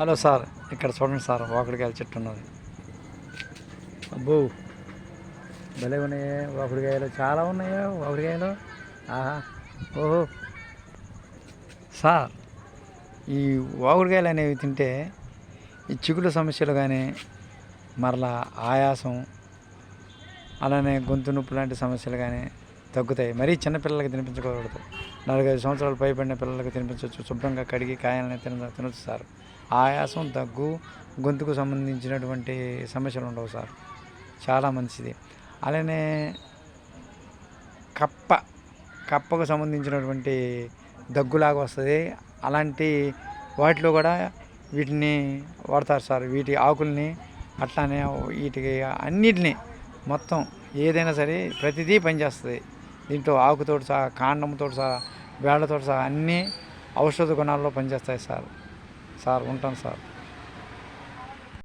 Hello sir, ఇక్కడ చూడండి sir, వాకుడికాయల చెట్టు ఉన్నది. అబ్బో, భలే ఉన్నాయే వాకుడికాయలు, చాలా ఉన్నాయా వాకుడికాయలు. ఆహా, ఓహో సార్, ఈ వాకుడికాయలు అనేవి తింటే ఈ చిగుళ్ళ సమస్యలు కానీ, మరలా ఆయాసం, అలానే గొంతు నొప్పి లాంటి సమస్యలు కానీ తగ్గుతాయి. మరీ చిన్నపిల్లలకి తినిపించకూడదు. 4-5 సంవత్సరాలు పైబడిన పిల్లలకి తినిపించవచ్చు. శుభ్రంగా కడిగి కాయలని తినచ్చు సార్. ఆయాసం, దగ్గు, గొంతుకు సంబంధించినటువంటి సమస్యలు ఉండవు సార్. చాలా మంచిది. అలానే కప్పకు సంబంధించినటువంటి దగ్గులాగా వస్తుంది. అలాంటి వాటిలో కూడా వీటిని వాడతారు సార్. వీటి ఆకుల్ని, అట్లానే వీటికి అన్నిటినీ మొత్తం ఏదైనా సరే ప్రతిదీ పనిచేస్తుంది. దీంట్లో ఆకుతోటి సహా, కాండంతో సహా, వేళ్లతో సహా అన్నీ ఔషధ గుణాల్లో పనిచేస్తాయి సార్. ఉంటాను సార్.